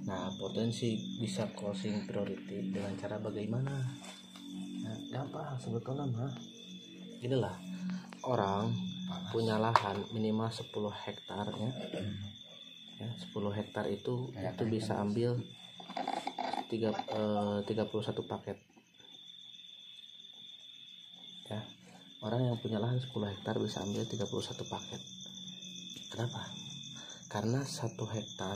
Nah, potensi bisa closing priority dengan cara bagaimana? Nah, gampang sebetulnya mah. Inilah orang punya lahan minimal 10 hektar ya. 10 hektar itu bisa ambil 31 paket. Ya. Orang yang punya lahan 10 hektar bisa ambil 31 paket. Kenapa? Karena 1 hektar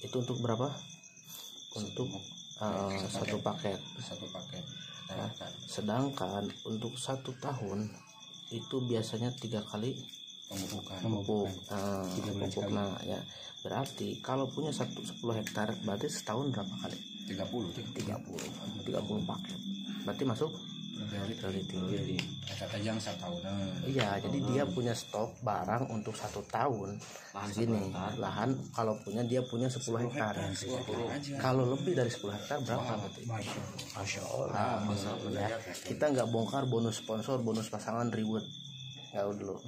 itu untuk berapa? Untuk 1 paket. Nah, sedangkan untuk 1 tahun itu biasanya 3 kali pupuk. Nah, ya berarti kalau punya 10 hektar berarti setahun berapa kali? 30 paket. Berarti masuk priority. Iya, jadi dia punya stok barang untuk 1 tahun. Segini lahan kalau dia punya 10 hektar. Kalau lebih dari 10 hektar berapa berarti? Masya Allah. Ya. Kita nggak bongkar bonus sponsor, bonus pasangan reward. Jangan dulu.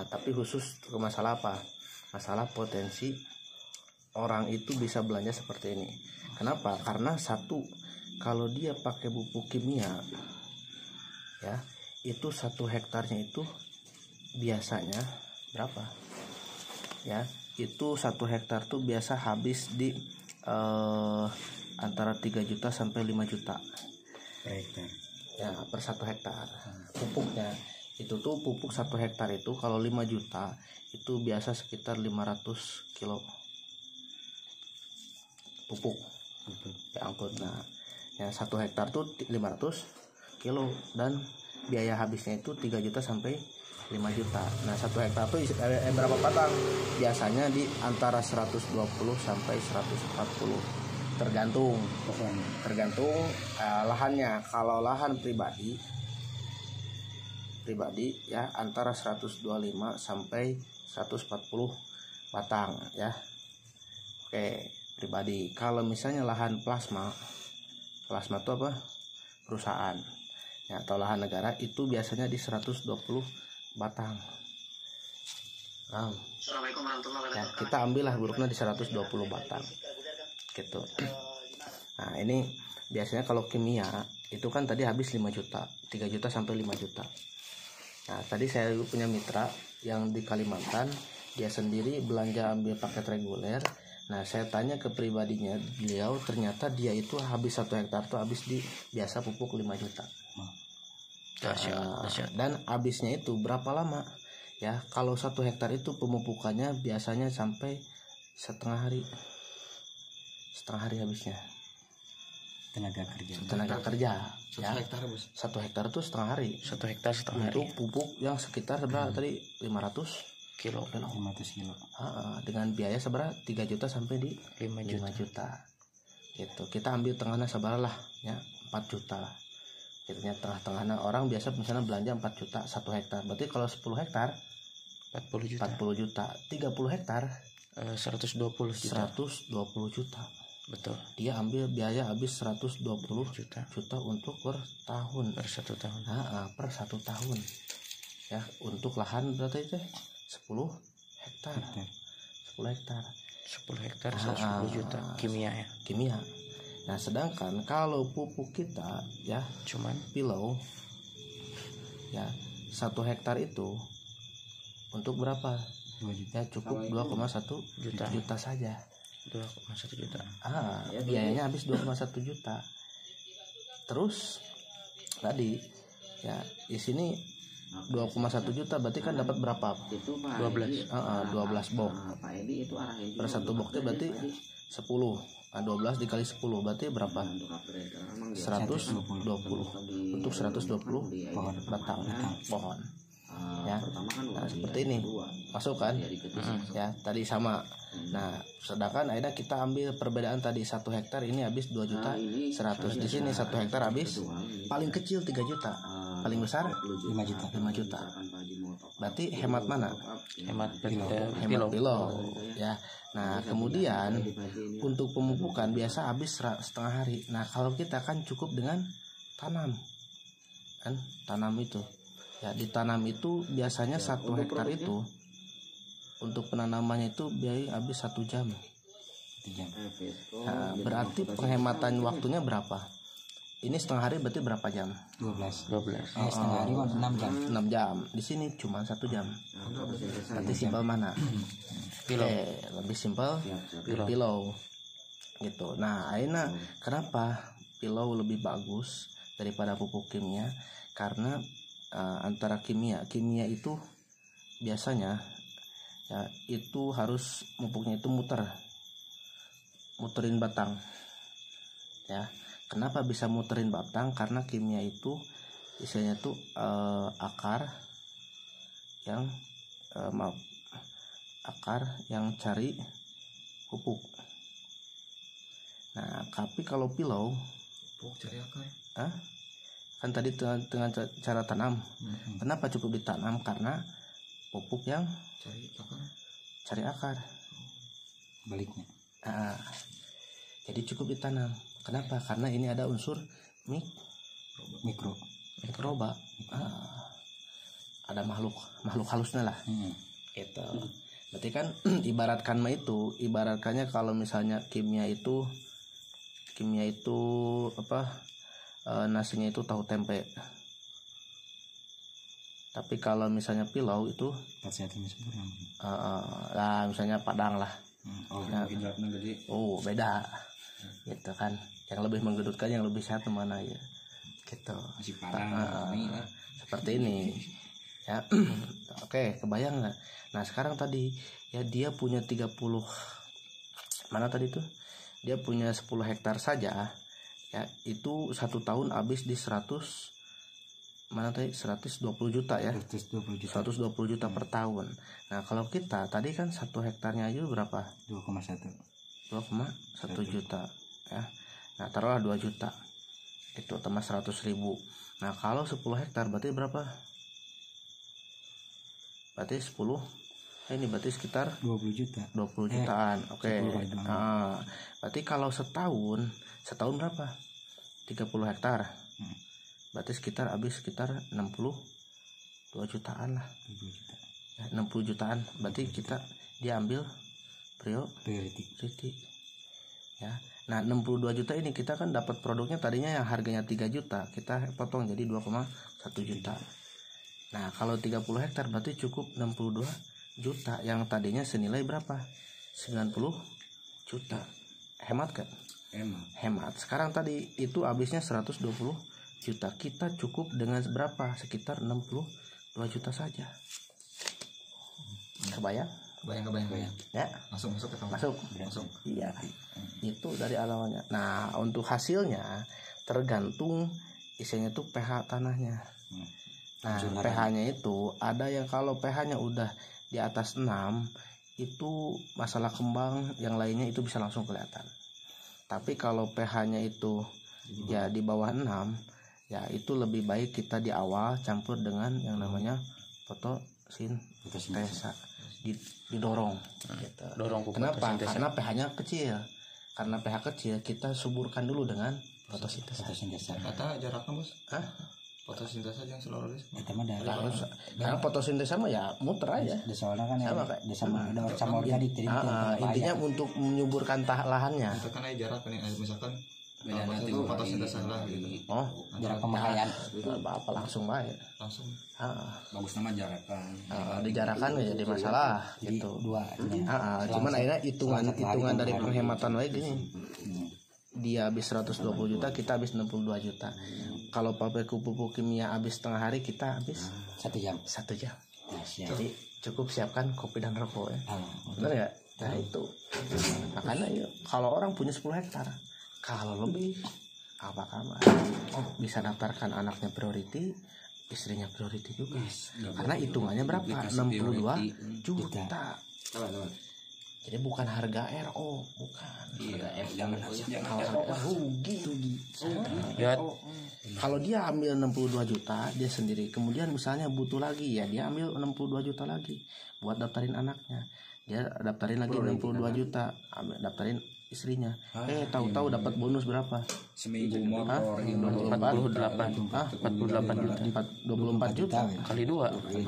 Tapi khusus ke masalah apa? Masalah potensi orang itu bisa belanja seperti ini. Kenapa? Karena kalau dia pakai pupuk kimia, ya itu 1 hektarnya itu biasanya berapa? Ya itu 1 hektar tuh biasa habis di antara 3 juta sampai 5 juta per hektar. Ya per 1 hektar. Pupuknya itu tuh pupuk 1 hektar itu kalau 5 juta itu biasa sekitar 500 kilo pupuk ya angkut. Nah ya 1 hektar tuh 500 kilo dan biaya habisnya itu 3 juta sampai 5 juta. Nah 1 hektar tuh berapa batang? Biasanya di antara 120 sampai 140 tergantung lahannya. Kalau lahan pribadi ya antara 125 sampai 140 batang ya. Oke, pribadi. Kalau misalnya lahan plasma itu apa? Perusahaan ya, atau lahan negara itu biasanya di 120 batang. Nah, ya, kita ambillah buruknya di 120 batang gitu. Nah ini biasanya kalau kimia itu kan tadi habis 5 juta 3 juta sampai 5 juta. Nah tadi saya punya mitra yang di Kalimantan, dia sendiri belanja ambil paket reguler. Nah saya tanya ke pribadinya beliau, ternyata dia itu habis 1 hektar tuh habis di biasa pupuk 5 juta. Dan habisnya itu berapa lama? Ya kalau 1 hektar itu pemupukannya biasanya sampai setengah hari habisnya. Tenaga kerja ya. 1 hektar itu setengah hari. 1 hektar setengah hari. Untuk pupuk yang sekitar seberapa tadi 500 kilo. Dengan biaya seberapa 3 juta sampai di 5 juta. Gitu. Kita ambil tengahnya seberapa lah ya 4 juta. Akhirnya tengah-tengahnya orang biasa misalnya belanja 4 juta 1 hektar. Berarti kalau 10 hektar 40 juta. 30 hektar 120 juta. Betul. Dia ambil biaya habis 120 juta untuk per tahun. Per 1 tahun. Per 1 tahun. Ya, untuk lahan berarti itu 10 hektar. 10 hektar 110 juta kimia ya. Kimia. Nah, sedangkan kalau pupuk kita ya cuman pilau ya 1 hektar itu untuk berapa? 2 juta. Ya cukup 2,1 juta saja. 2,1 juta. Biayanya habis 2,1 juta. Terus tadi ya di sini 2,1 juta berarti kan dapat berapa? 12 box. Per 1 boxnya berarti 10. 12 dikali 10 berarti berapa? 120. Untuk 120 batang pohon. Ya. Nah, seperti ini. Masuk kan? Ya, tadi sama. Nah, sedangkan akhirnya kita ambil perbedaan tadi 1 hektar ini habis 2 juta 100. Di sini 1 hektar habis paling kecil 3 juta. Paling besar 5 juta. Berarti hemat mana? Hemat pilau. Ya. Nah, kemudian untuk pemupukan biasa habis setengah hari. Nah, kalau kita kan cukup dengan tanam. Kan tanam itu. Ya, ditanam itu biasanya 1 hektar itu untuk penanamannya itu biaya habis 1 jam. jam. Nah, berarti penghematan waktunya berapa? Ini setengah hari berarti berapa jam? 12. Setengah hari kan 6 jam. 6 jam. Di sini cuma 1 jam. Berarti simpel mana? Pillow. Lebih simpel pillow. Gitu. Nah, akhirnya kenapa pillow lebih bagus daripada pupuk kimia? Karena antara kimia itu biasanya ya itu harus pupuknya itu muterin batang. Ya. Kenapa bisa muterin batang? Karena kimia itu istilahnya tuh akar yang cari pupuk. Nah, tapi kalau pillow Cari akar. kan tadi dengan cara tanam. Kenapa cukup ditanam? Karena pupuk yang cari akar. Baliknya. Jadi cukup ditanam. Kenapa? Karena ini ada unsur mikroba. Ada makhluk halusnya lah. Gitu. Berarti kan ibaratkannya kalau misalnya kimia itu nasinya itu tahu tempe. Tapi kalau misalnya pillow itu Kesehatan sempurna. misalnya Padang lah. Beda. Gitu kan. Yang lebih menggedutkan, yang lebih sehat mana ya? Gitu. Masih Padang. Seperti ini. Ya. Oke, kebayang nggak? Nah, sekarang tadi ya dia punya 30 mana tadi tuh? Dia punya 10 hektar saja. Ya, itu 1 tahun habis di 120 juta ya. 120 juta per tahun. Nah, kalau kita tadi kan 1 hektarnya aja berapa? 2,1 juta ya. Nah, taruhlah 2 juta. Itu tambah 100.000. Nah, kalau 10 hektar berarti berapa? Berarti 10. Ini berarti sekitar 20 juta. 20 jutaan. Oke. Berarti kalau setahun berapa? 30 hektar. Berarti habis sekitar 62 jutaan lah. 60 jutaan. Berarti dia ambil priority. Ya. Nah, 62 juta ini kita kan dapat produknya tadinya yang harganya 3 juta, kita potong jadi 2,1 juta. Nah, kalau 30 hektar berarti cukup 62 juta yang tadinya senilai berapa? 90 juta. Hemat kan? Hemat. Sekarang tadi itu habisnya 120 juta. Kita cukup dengan berapa? Sekitar 62 juta saja. Kebayang? Kebayang. Ya. Masuk. Iya. Itu dari awalnya. Nah, untuk hasilnya tergantung isinya tuh pH tanahnya. Nah, pH-nya itu ada yang kalau pH-nya udah di atas 6 itu masalah kembang yang lainnya itu bisa langsung kelihatan. Tapi kalau pH-nya itu ya di bawah 6 ya itu lebih baik kita di awal campur dengan yang namanya fotosintesa didorong gitu. Kenapa? Karena pH-nya kecil. Karena pH kecil kita suburkan dulu dengan fotosintesa. Kata jaraknya bos? Fotosintesa yang seluruh Karena fotosintesa mah ya muter aja. Soalnya kan sama organik intinya untuk menyuburkan lahannya. Itu kan jarak nih, misalkan fotosintesa lah gitu. Jarak pemakaian. Apa langsung baik. Langsung. Bagus nama jarakan. Dijarakan ya jadi masalah gitu. Cuman akhirnya hitungan dari penghematan lagi gini. Dia habis 120 juta, kita habis 62 juta. Kalau pupuk kimia habis setengah hari, kita habis 1 jam. Jadi cukup siapkan kopi dan rokok ya. Benar ya? Nah itu. Makanya kalau orang punya 10 hektar, kalau lebih apa kabar? Bisa daftarkan anaknya priority, istrinya priority juga. Karena hitungannya berapa? 62 juta. Jadi bukan harga RO, bukan. Jangan rugi. Ya. Kalau dia ambil 62 juta dia sendiri, kemudian misalnya butuh lagi ya dia ambil 62 juta lagi buat daftarin anaknya. Dia daftarin lagi 62 juta, daftarin istrinya. Tahu-tahu dapat bonus berapa? Seminggu motor 48 juta 24 juta kali 2.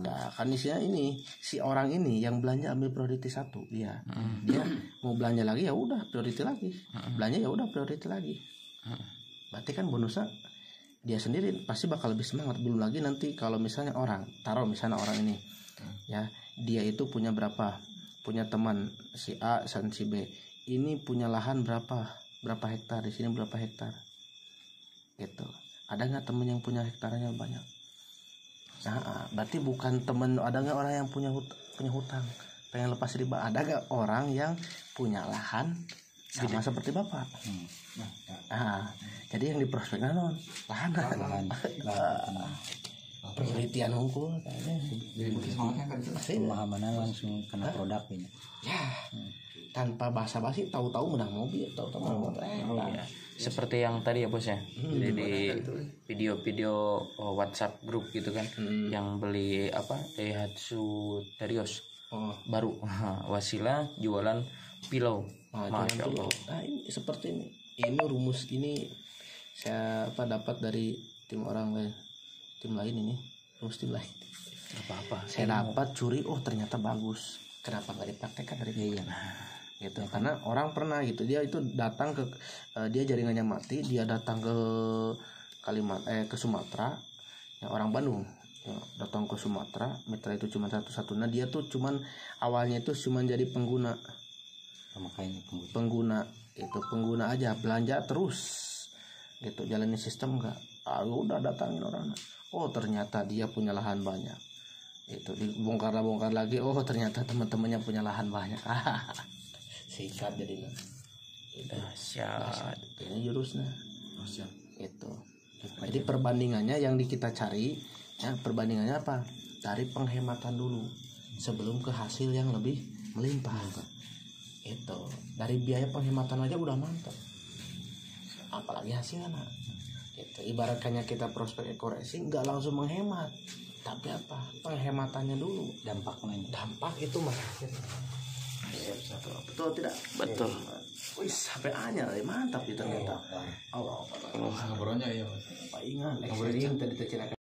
Nah, kan isinya ini si orang ini yang belanja ambil prioritas 1 dia mau belanja lagi ya udah prioritas lagi, belanja ya udah prioritas lagi. Berarti kan bonusnya dia sendiri pasti bakal lebih semangat. Belum lagi nanti kalau misalnya misalnya orang ini ya dia itu punya teman si A dan si B ini punya lahan berapa hektar, di sini berapa hektar gitu. Ada nggak temen yang punya hektarnya banyak? Nah, berarti bukan temen. Ada nggak orang yang punya hutang pengen lepas riba? Ada nggak orang yang punya lahan sama seperti bapak? Nah, jadi yang diprospek non lahan. Penelitian unggul kayaknya. Pemahamannya langsung kena produk ini. Ya, tanpa basa-basi tahu-tahu menang mobil, Iya. Seperti yang tadi ya bos ya. Jadi di video-video WhatsApp grup gitu kan, yang beli Daihatsu Terios baru, Wasila jualan pilau. Masya Allah. Nah, ini seperti ini. Ini rumus ini saya dapat dari tim lain ini, rumus tim lain. Apa-apa. Saya dapat curi, ternyata bagus. Kenapa nggak dipraktekkan dari dia? Gitu. Karena orang pernah gitu, dia itu datang ke dia jaringannya mati, dia datang ke ke Sumatera, yang orang Bandung. Ya, datang ke Sumatera, mitra itu cuma satu-satunya. Dia tuh cuman awalnya itu cuma jadi pengguna. Makanya Pengguna aja, belanja terus gitu, jalanin sistem enggak. Udah datangin orang. Ternyata dia punya lahan banyak. Itu dibongkar lagi. Ternyata teman-temannya punya lahan banyak. Sikat jadinya. Dahsyat. Ini jurusnya. Itu. Jadi perbandingannya yang kita cari, ya perbandingannya apa? Dari penghematan dulu sebelum ke hasil yang lebih melimpah. Itu dari biaya penghematan aja udah mantap, apalagi hasilnya. Itu ibaratkannya kita prospek ekoreksi nggak langsung menghemat, tapi apa penghematannya dulu, dampak itu mah. Betul tidak? Betul. HP-nya mantap itu ternyata. Ngobrolnya ya. Pak ingat, tadi